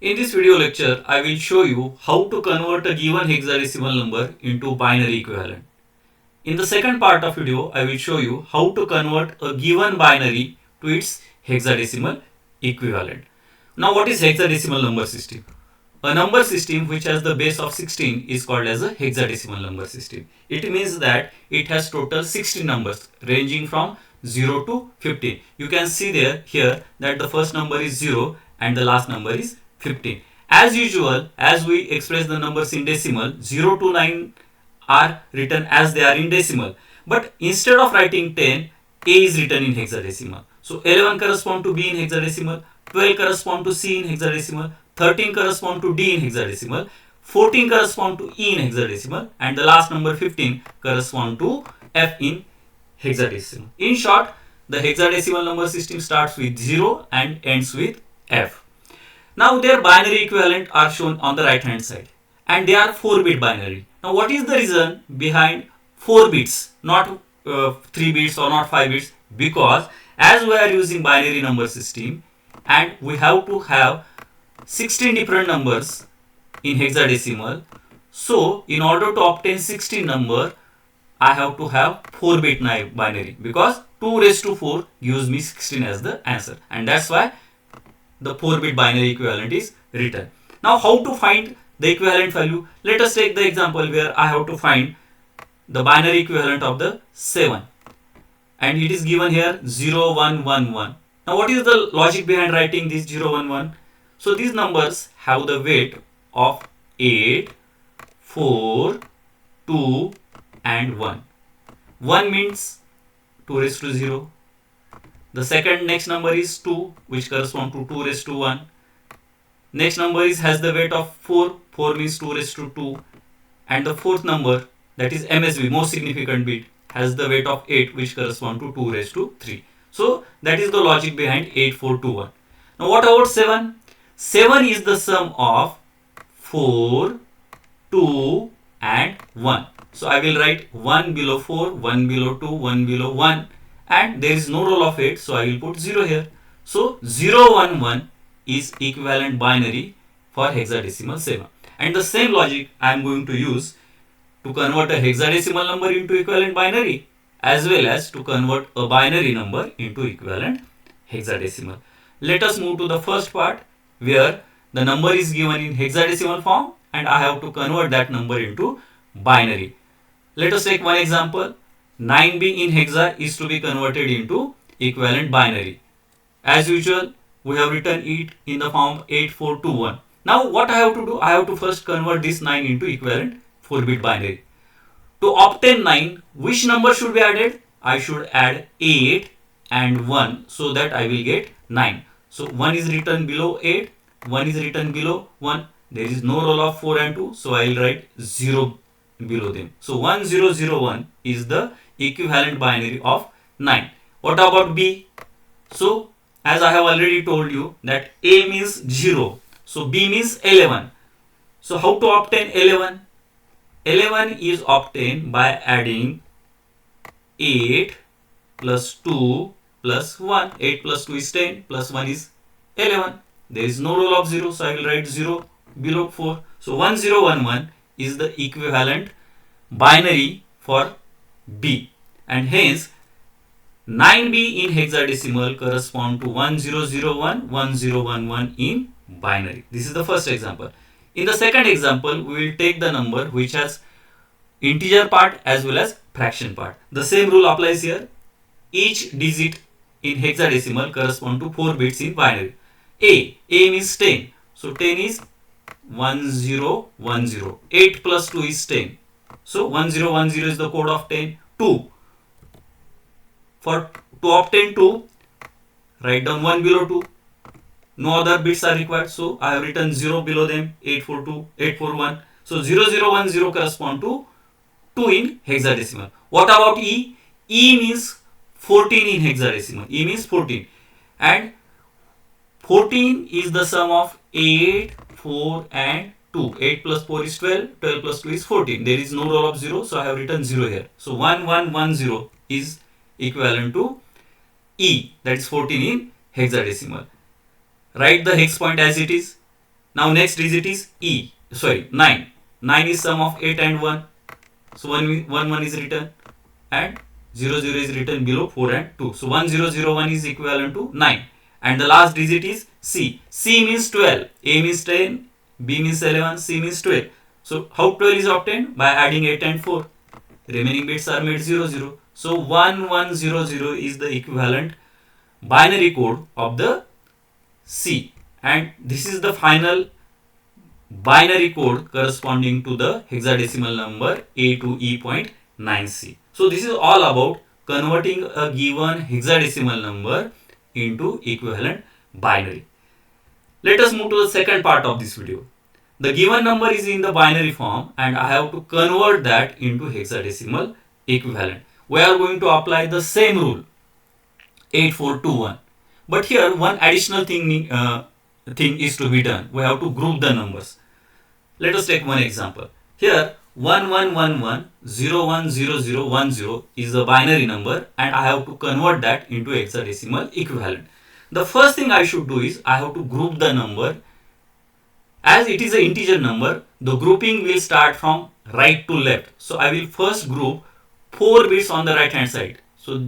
In this video lecture, I will show you how to convert a given hexadecimal number into binary equivalent. In the second part of video, I will show you how to convert a given binary to its hexadecimal equivalent. Now, what is hexadecimal number system? A number system which has the base of 16 is called as a hexadecimal number system. It means that it has total 16 numbers ranging from 0 to 15. You can see here that the first number is 0 and the last number is 15. As usual, as we express the numbers in decimal, 0 to 9 are written as they are in decimal. But instead of writing 10, A is written in hexadecimal. So 11 correspond to B in hexadecimal, 12 correspond to C in hexadecimal, 13 correspond to D in hexadecimal, 14 correspond to E in hexadecimal, and the last number 15 correspond to F in hexadecimal. In short, the hexadecimal number system starts with 0 and ends with F. Now their binary equivalent are shown on the right hand side and they are 4-bit binary. Now what is the reason behind 4 bits, not 3 bits or not 5 bits? Because as we are using binary number system and we have to have 16 different numbers in hexadecimal. So in order to obtain 16 number, I have to have 4-bit binary because 2 raised to 4 gives me 16 as the answer, and that's why the 4-bit binary equivalent is written. Now how to find the equivalent value? Let us take the example where I have to find the binary equivalent of the 7 and it is given here 0 1 1 1. Now what is the logic behind writing this 0 1 1? So these numbers have the weight of 8, 4, 2 and 1. 1 means 2 raised to 0. The second next number is 2, which corresponds to 2 raised to 1. Next number has the weight of 4. 4 means 2 raised to 2. And the fourth number, that is MSB, most significant bit, has the weight of 8, which corresponds to 2 raised to 3. So that is the logic behind 8, 4, 2, 1. Now what about 7? 7 is the sum of 4, 2 and 1. So I will write 1 below 4, 1 below 2, 1 below 1. And there is no roll of 8, so I will put 0 here. So 0 1 1 is equivalent binary for hexadecimal 7. And the same logic I am going to use to convert a hexadecimal number into equivalent binary, as well as to convert a binary number into equivalent hexadecimal. Let us move to the first part where the number is given in hexadecimal form and I have to convert that number into binary. Let us take one example. 9b in hexa is to be converted into equivalent binary. As usual, we have written it in the form 8421. Now what I have to do? I have to first convert this 9 into equivalent 4-bit binary. To obtain 9, which number should be added? I should add 8 and 1 so that I will get 9. So 1 is written below 8, 1 is written below 1. There is no roll of 4 and 2, so I will write 0 below them. So 1001 is the equivalent binary of 9. What about B? So as I have already told you that A means 0. So B means 11. So how to obtain 11? 11 is obtained by adding 8 plus 2 plus 1. 8 plus 2 is 10 plus 1 is 11. There is no roll of 0, so I will write 0 below 4. So 1011 is the equivalent binary for B, and hence 9b in hexadecimal correspond to 1001, 1011 in binary. This is the first example. In the second example, we will take the number which has integer part as well as fraction part. The same rule applies here. Each digit in hexadecimal correspond to 4 bits in binary. A means 10. So 10 is 1010. 8 plus 2 is 10. So 1010 is the code of 10. 2. To obtain 2, write down 1 below 2. No other bits are required. So I have written 0 below them. 842, 841. So 0010 correspond to 2 in hexadecimal. What about E? E means 14 in hexadecimal. E means 14. And 14 is the sum of 8, 4 and 2. 8 plus 4 is 12. 12 plus 2 is 14. There is no roll of 0. So I have written 0 here. So 1110 is equivalent to E, that is 14 in hexadecimal. Write the hex point as it is. Now next digit is 9. 9 is sum of 8 and 1. So 1 is written and 0 0 is written below 4 and 2. So 1 0 0 1 is equivalent to 9. And the last digit is C. C means 12. A means 10. B means 11. C means 12. So how 12 is obtained? By adding 8 and 4. Remaining bits are made 0 0. So 1 1 0 0 is the equivalent binary code of the C. And this is the final binary code corresponding to the hexadecimal number A to E.9C. So this is all about converting a given hexadecimal number into equivalent binary. Let us move to the second part of this video. The given number is in the binary form and I have to convert that into hexadecimal equivalent. We are going to apply the same rule 8421. But here one additional thing is to be done. We have to group the numbers. Let us take one example. Here 1111010010 is a binary number and I have to convert that into hexadecimal equivalent. The first thing I should do is I have to group the number. As it is an integer number, the grouping will start from right to left. So I will first group 4 bits on the right hand side. So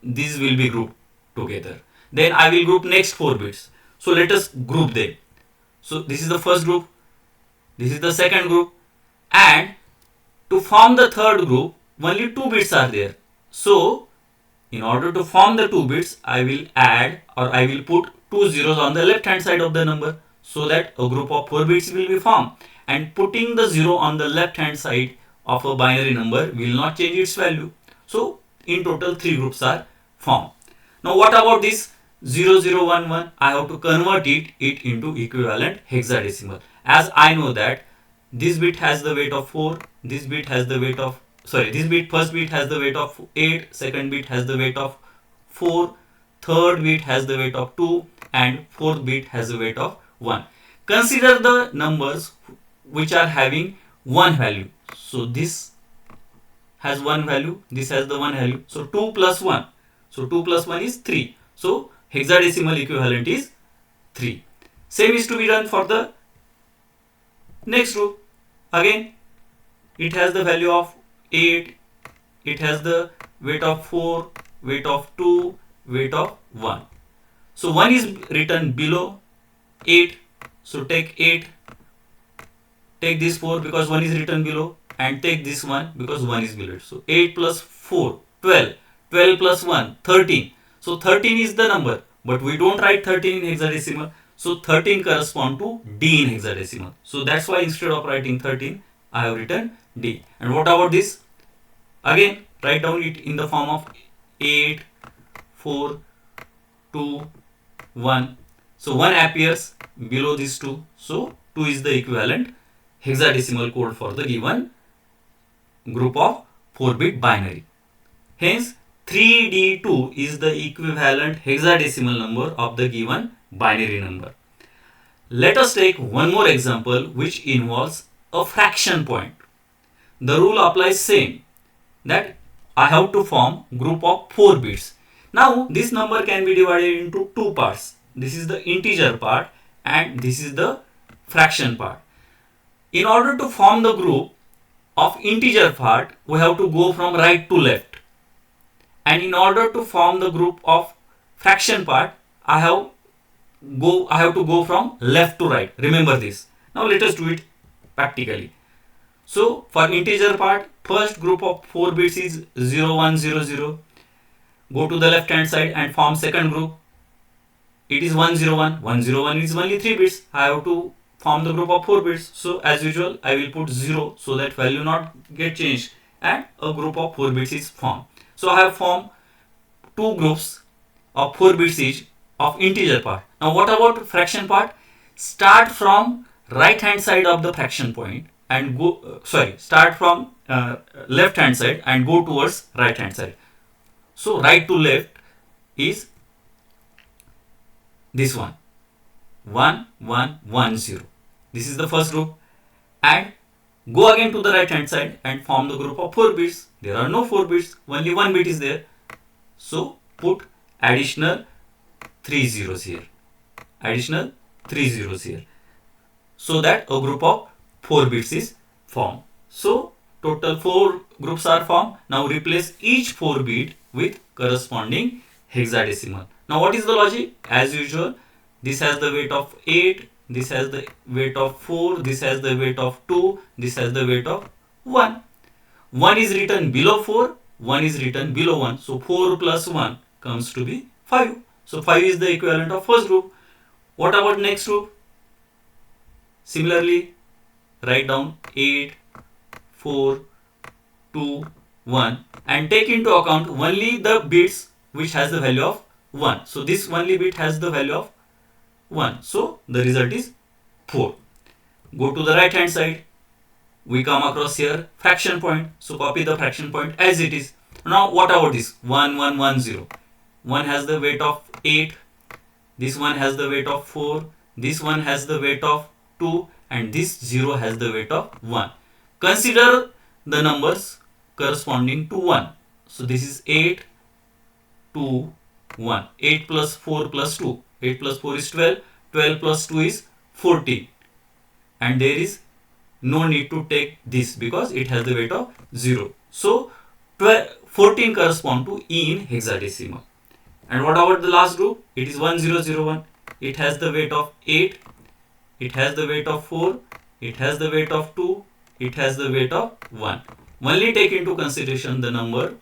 these will be grouped together. Then I will group next 4 bits. So let us group them. So this is the first group. This is the second group. And to form the third group, only 2 bits are there. So in order to form the 2 bits, I will add or I will put 2 zeros on the left hand side of the number, so that a group of 4 bits will be formed. And putting the 0 on the left hand side of a binary number will not change its value. So in total 3 groups are formed. Now what about this 0011? I have to convert it into equivalent hexadecimal. As I know that this bit has the weight of 4, this bit has the weight of, first bit has the weight of 8, second bit has the weight of 4, third bit has the weight of 2 and fourth bit has the weight of 1. Consider the numbers which are having one value. So this has one value, this has the one value. So 2 plus 1. So 2 plus 1 is 3. So hexadecimal equivalent is 3. Same is to be done for the next group. Again, it has the value of 8, it has the weight of 4, weight of 2, weight of 1. So 1 is written below 8. So take 8, take this 4 because 1 is written below, and take this 1 because 1 is below. So 8 plus 4, 12. 12 plus 1, 13. So 13 is the number, but we don't write 13 in hexadecimal. So 13 corresponds to D in hexadecimal. So that's why instead of writing 13, I have written D. And what about this? Again, write down it in the form of 8, 4, 2, 1. So 1 appears below these 2. So 2 is the equivalent hexadecimal code for the given group of 4-bit binary. Hence 3D2 is the equivalent hexadecimal number of the given binary number. Let us take one more example which involves a fraction point. The rule applies same, that I have to form group of 4 bits. Now this number can be divided into 2 parts. This is the integer part and this is the fraction part. In order to form the group of integer part, we have to go from right to left. And in order to form the group of fraction part, I have to go from left to right. Remember this. Now let us do it practically. So for integer part, first group of 4 bits is 0100. Go to the left hand side and form second group. It is 101. 101 is only 3 bits. I have to form the group of 4 bits. So as usual, I will put 0 so that value not get changed and a group of 4 bits is formed. So I have formed 2 groups of 4 bits each of integer part. Now what about fraction part? Start from right hand side of the fraction point and go, start from left hand side and go towards right hand side. So right to left is this one, 1 1 1 0. This is the first group, and go again to the right hand side and form the group of 4 bits. There are no 4 bits, only 1 bit is there. So put additional 3 zeros here. Additional 3 zeros here. so that a group of 4 bits is formed. So total 4 groups are formed. Now replace each 4 bit with corresponding hexadecimal. Now what is the logic? As usual, this has the weight of 8, this has the weight of 4, this has the weight of 2, this has the weight of 1. 1 is written below 4, 1 is written below 1. So 4 plus 1 comes to be 5. So 5 is the equivalent of first group. What about next group? Similarly, write down 8, 4, 2, 1 and take into account only the bits which has the value of 1. So this only bit has the value of 1. So the result is 4. Go to the right hand side. We come across here fraction point. So copy the fraction point as it is. Now what about this? 1, 1, 1, 0. 1 has the weight of 8. This one has the weight of 4. This one has the weight of 2. And this 0 has the weight of 1. Consider the numbers corresponding to 1. So this is 8, 2, 1. 8 plus 4 plus 2. 8 plus 4 is 12. 12 plus 2 is 14. And there is no need to take this because it has the weight of 0. So 14 correspond to E in hexadecimal. And what about the last group? It is 1001. It has the weight of 8. It has the weight of 4. It has the weight of 2. It has the weight of 1. Only take into consideration the number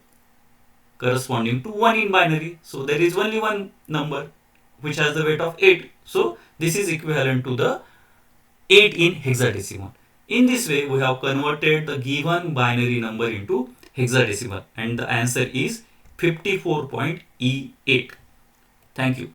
corresponding to 1 in binary. So there is only one number which has the weight of 8. So this is equivalent to the 8 in hexadecimal. In this way, we have converted the given binary number into hexadecimal and the answer is 54.E8. Thank you.